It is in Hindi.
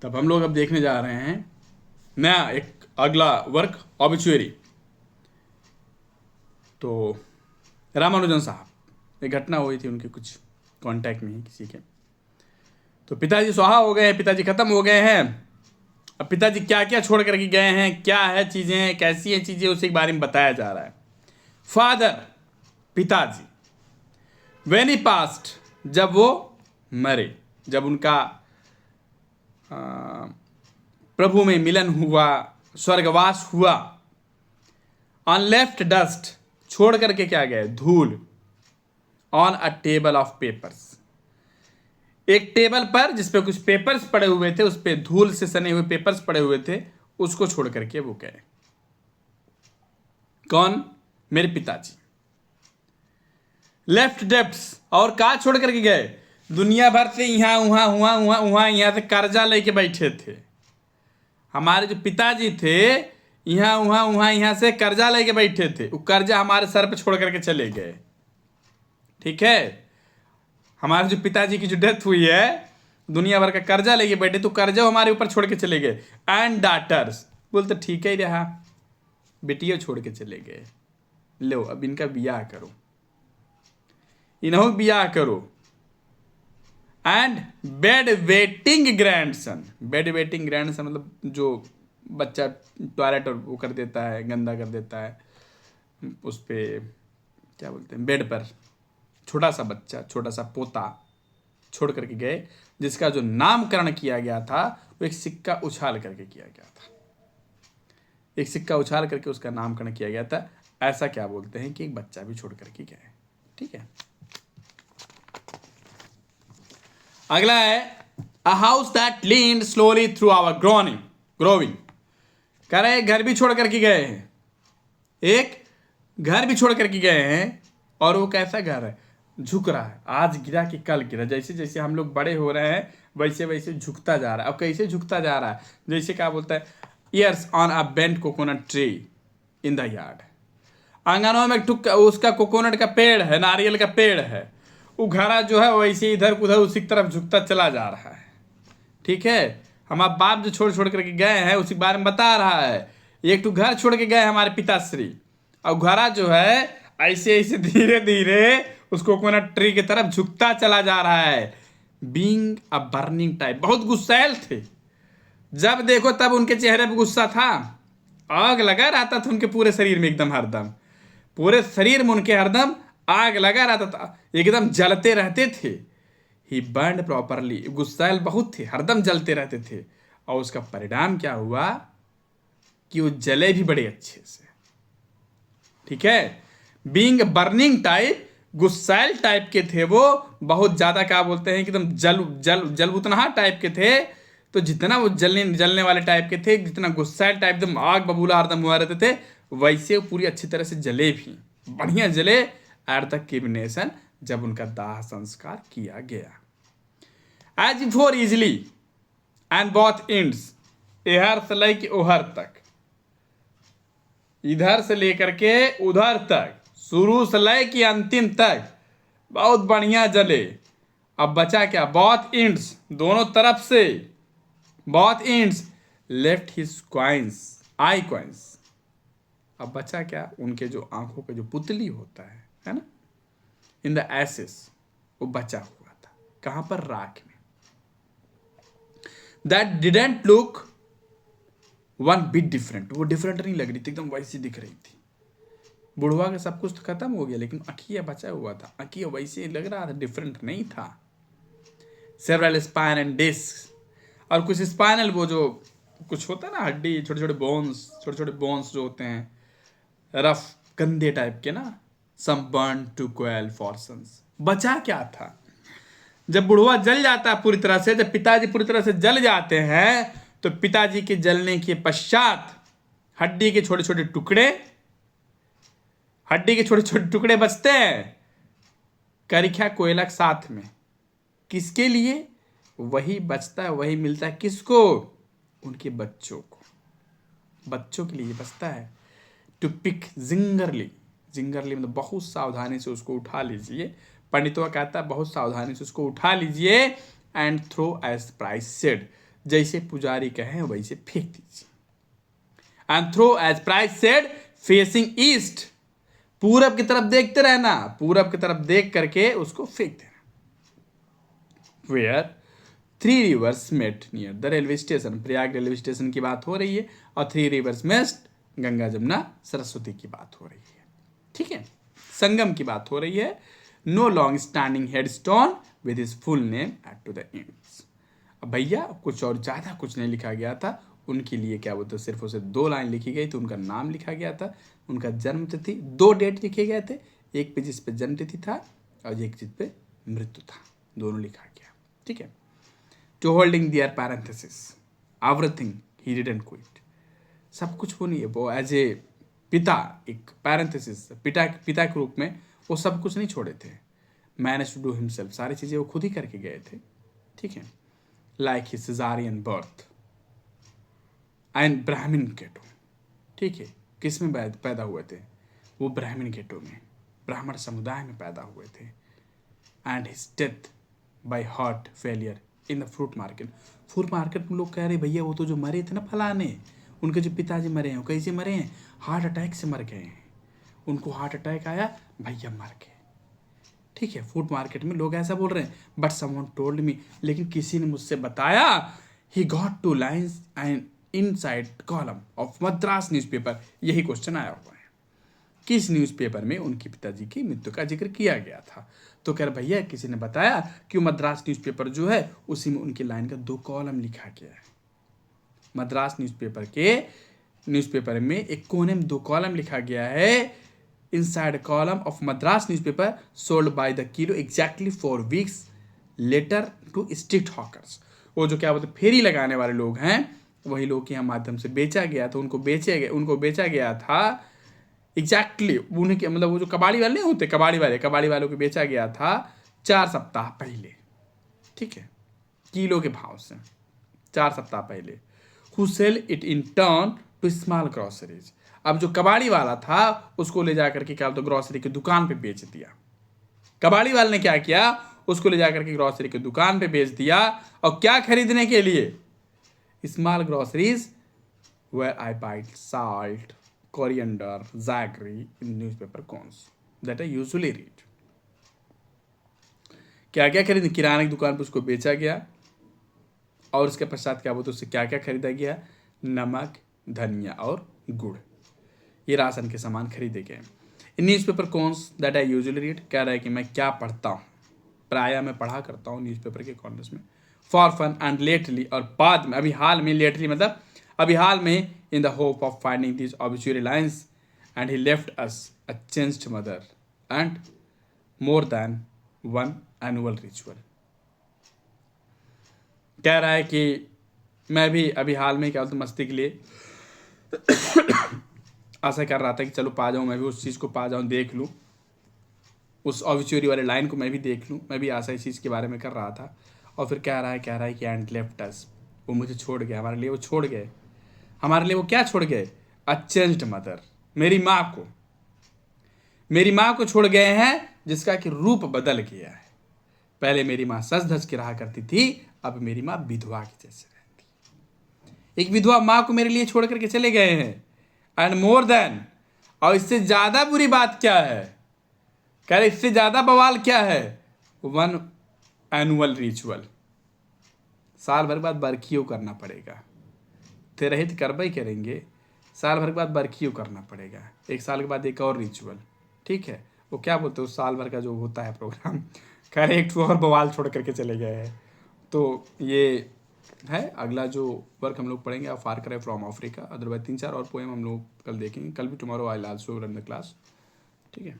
तब हम लोग अब देखने जा रहे हैं नया एक अगला वर्क ऑबिचुअरी। तो रामानुजन साहब, एक घटना हुई थी उनके कुछ कांटेक्ट में ही किसी के। तो पिताजी स्वाहा हो गए हैं, पिताजी खत्म हो गए हैं। अब पिताजी क्या क्या छोड़ करके गए हैं, क्या है चीज़ें, कैसी हैं चीज़ें, उसी के बारे में बताया जा रहा है। फादर, पिताजी, व्हेन ही पास्ट, जब वो मरे, जब उनका प्रभु में मिलन हुआ, स्वर्गवास हुआ। ऑन लेफ्ट डस्ट, छोड़ करके क्या गए, धूल। On a table of papers, एक टेबल पर जिसपे कुछ पेपर्स पड़े हुए थे, उस पे धूल से सने हुए पेपर्स पड़े हुए थे, उसको छोड़ करके वो गए। कौन? मेरे पिताजी। लेफ्ट डेब्ट्स, और कहा छोड़ करके गए, दुनिया भर से यहां वहां यहां से कर्जा लेके बैठे थे। हमारे जो पिताजी थे यहां वहां यहां से कर्जा लेके बैठे थे, वो कर्जा हमारे सर पे छोड़ करके चले गए। ठीक है, हमारे जो पिताजी की जो डेथ हुई है, दुनिया भर का कर्जा लेके बैठे, तो कर्जा हमारे ऊपर छोड़ के चले गए। एंड डाटर्स, बोलते ठीक है रहा, बेटियों छोड़ के चले गए, लो अब इनका बियाह करो, इन्हों बियाह करो। And bed wetting grandson, bed wetting grandson मतलब जो बच्चा टॉयलेट और वो कर देता है, गंदा कर देता है, उस पर क्या बोलते हैं, बेड पर छोटा सा बच्चा, छोटा सा पोता छोड़ करके गए, जिसका जो नामकरण किया गया था वो एक सिक्का उछाल करके किया गया था। एक सिक्का उछाल करके उसका नामकरण किया गया था। ऐसा क्या बोलते हैं कि एक बच्चा भी छोड़ करके गए। ठीक है, अगला है a house that leaned slowly through our growing. कह रहे हैं घर भी छोड़ करके गए हैं, एक घर भी छोड़ करके गए हैं, और वो कैसा घर है, झुक रहा है, आज गिरा कि कल गिरा। जैसे जैसे हम लोग बड़े हो रहे हैं वैसे वैसे झुकता जा रहा है। अब कैसे झुकता जा रहा है, जैसे क्या बोलता है, ears on a bent coconut tree in the yard. आंगनों में उसका कोकोनट का पेड़ है, नारियल का पेड़ है, वो घड़ा जो है वैसे इधर उधर उसी की तरफ झुकता चला जा रहा है। ठीक है, हमारे बाप जो छोड़ छोड़ करके गए हैं उसी के बारे में बता रहा है। एक तो घर छोड़ के गए हमारे पिताश्री, और घड़ा जो है ऐसे ऐसे धीरे धीरे उस कोकोनट ट्री की तरफ झुकता चला जा रहा है। बीइंग अ बर्निंग टाइप, बहुत गुस्सैल थे, जब देखो तब उनके चेहरे पे गुस्सा था, आग लगा रहता था उनके पूरे शरीर में, एकदम हरदम पूरे शरीर में उनके हरदम आग लगा रहता था, एकदम जलते रहते थे। ही बर्न्ड प्रॉपरली, गुस्सैल बहुत थे, हरदम जलते रहते थे। और उसका परिणाम क्या हुआ कि वो जले भी बड़े अच्छे से। ठीक है, बीइंग बर्निंग टाइप, गुस्सैल टाइप के थे वो, बहुत ज्यादा क्या बोलते हैं कि एकदम जल उतना टाइप के थे। तो जितना वो जलने वाले टाइप के थे, जितना गुस्सैल टाइप एकदम आग बबूला हरदम हुआ रहते थे, वैसे वो पूरी अच्छी तरह से जले भी, बढ़िया जले। एट द क्रिमिनेशन, जब उनका दाह संस्कार किया गया। As before easily and both ends, एहर से लेके ओहर तक, इधर से लेकर के उधर तक, शुरू से लेके अंतिम तक बहुत बढ़िया जले। अब बचा क्या, बोथ एंड्स, दोनों तरफ से, both ends left his coins, I coins. अब बचा क्या, उनके जो आंखों पे जो पुतली होता है ना, इन द एसेस, वो बचा हुआ था। कहां पर, राख में। That didn't look one bit different, वो डिफरेंट नहीं लग रही थी, एकदम वैसी दिख रही थी। बुढ़वा का सब कुछ तो खत्म हो गया, लेकिन अखिया बचा हुआ था, अखिया वैसे लग रहा था, डिफरेंट नहीं था। सेवरल स्पाइन एंड डिस्क, और कुछ स्पाइनल, वो जो कुछ होता है ना हड्डी, छोटे छोटे बोन्स जो होते हैं, रफ गंदे टाइप के ना, सम बर्न टू क्वेल फॉर्सन्स। बचा क्या था, जब बुढ़वा जल जाता है पूरी तरह से, जब पिताजी पूरी तरह से जल जाते हैं, तो पिताजी के जलने के पश्चात हड्डी के छोटे छोटे टुकड़े, हड्डी के छोटे छोटे टुकड़े बचते हैं, करिखा कोयला के साथ में। किसके लिए वही बचता है, वही मिलता है किसको, उनके बच्चों को, बच्चों के लिए बचता है। टू पिक जिंगरली, जिंगरली मतलब बहुत सावधानी से उसको उठा लीजिए, पंडितों का कहता है बहुत सावधानी से उसको उठा लीजिए। And throw as priest said, जैसे पुजारी कहे वैसे फेंक दीजिए। And throw as priest said facing east, पूरब की तरफ देखते रहना, पूरब की तरफ देख करके उसको फेंक देना। Where 3 rivers met near the railway station, Prayag railway station की बात हो रही है और 3 rivers मेट गंगा जमुना सरस्वती की बात हो रही है, ठीक है, संगम की बात हो रही है। No long standing head stone with his full name at to the ends. अब भैया कुछ और ज़्यादा कुछ नहीं लिखा गया था, उनके लिए क्या बोलते सिर्फ उसे 2 लाइन लिखी गई थी, उनका नाम लिखा गया था, उनका जन्म तिथि, 2 डेट लिखे गए थे, एक पे जिस पे जन्म तिथि था और एक जिस पे मृत्यु था, दोनों लिखा गया, ठीक है। To holding their parenthesis everything he didn't quit, सब कुछ वो नहीं है, वो एज ए पिता, एक पैरेंथेसिस पिता के रूप में वो सब कुछ नहीं छोड़े थे। मैनेज टू डू हिमसेल्फ, सारी चीज़ें वो खुद ही करके गए थे, ठीक है। Like his caesarean birth and ब्राह्मण गेटो, ठीक है, किस में पैदा हुए थे वो, ब्राह्मण गेटो में, ब्राह्मण समुदाय में पैदा हुए थे। And his death by heart failure in the fruit market, fruit market में लोग कह रहे भैया वो तो जो मरे थे ना फलाने, उनके जो पिताजी मरे हैं वो कैसे मरे हैं, हार्ट अटैक से मर गए हैं, उनको हार्ट अटैक आया, भैया मर गए, ठीक है। फूड मार्केट में लोग ऐसा बोल रहे हैं, बट समवन टोल्ड मी, लेकिन किसी ने मुझसे बताया, he got 2 lines and inside column of Madras newspaper, यही क्वेश्चन आया हुआ है, किस न्यूज़पेपर में उनके पिताजी की मृत्यु का जिक्र किया गया था। तो कह रहे भैया किसी ने बताया कि मद्रास न्यूज़पेपर जो है उसी में उनकी लाइन का 2 कॉलम लिखा गया है। मद्रास न्यूज़पेपर में एक कोने में 2 कॉलम लिखा गया है। Inside column of Madras newspaper sold by the kilo exactly 4 weeks later to street hawkers, वो जो क्या बोलते फेरी लगाने वाले लोग हैं वही लोग के यहाँ माध्यम से बेचा गया था, उनको बेचा गया था एग्जैक्टली उन्हीं के, मतलब वो जो कबाड़ी वाले नहीं होते, कबाड़ी वालों को बेचा गया था 4 सप्ताह पहले, ठीक है, किलो के भाव से 4 सप्ताह पहले। Who sell it in turn to small groceries, अब जो कबाड़ी वाला था उसको ले जाकर के क्या बोलते ग्रोसरी की दुकान पे बेच दिया। कबाड़ी वाले ने क्या किया, उसको ले जाकर के ग्रोसरी की दुकान पे बेच दिया, और क्या खरीदने के लिए, small groceries where I buy salt, coriander, jaggery in newspaper cones that I usually read. क्या क्या खरीद, किराने की दुकान पे उसको बेचा गया, और उसके पश्चात क्या बोलते उससे क्या क्या खरीदा गया, नमक, धनिया और गुड़, ये राशन के सामान खरीदे गए। इन newspaper cones that I usually read, कह रहा है कि मैं क्या पढ़ता हूँ, प्रायः मैं पढ़ा करता हूँ न्यूज़पेपर के कॉर्नर्स में, फॉर फन एंड लेटली, और बाद में, अभी हाल में, लेटली मतलब अभी हाल में, in the hope of finding this obscure lines and he left us a changed mother and more than 1 annual ritual. कह रहा है कि मैं भी अभी हाल में क्या बोलते मस्ती के लिए आशा कर रहा था कि चलो पा जाऊँ, मैं भी उस चीज़ को पा जाऊँ, देख लूँ, उस ऑब्स्क्यूरी वाले लाइन को मैं भी देख लूँ, मैं भी आशा इस चीज़ के बारे में कर रहा था। और फिर कह रहा है कि एंड लेफ्ट अस, वो मुझे छोड़ गए, हमारे लिए वो छोड़ गए, हमारे लिए वो क्या छोड़ गए, अ चेंज्ड मदर, मेरी माँ को छोड़ गए हैं, जिसका कि रूप बदल गया है। पहले मेरी माँ सज धज के रहा करती थी, अब मेरी माँ विधवा की जैसे रहती। एक विधवा माँ को मेरे लिए छोड़ करके चले गए हैं। एंड मोर देन, और इससे ज्यादा बुरी बात क्या है, कह रहे इससे ज्यादा बवाल क्या है, 1 एनुअल रिचुअल, साल भर के बाद बरखियों करना पड़ेगा, तेरे हित करबई करेंगे, साल भर के बाद बरखियों करना पड़ेगा, 1 साल के बाद एक और रिचुअल, ठीक है, वो क्या बोलते हैं उस साल भर का जो होता है प्रोग्राम, कह रहे एक और बवाल छोड़ करके चले गए हैं। तो ये है अगला जो वर्क हम लोग पढ़ेंगे, फार क्राई फ्रॉम अफ्रीका, अदरवाइज 3-4 और पोएम हम लोग कल देखेंगे, कल भी tomorrow I will also run the class, ठीक है।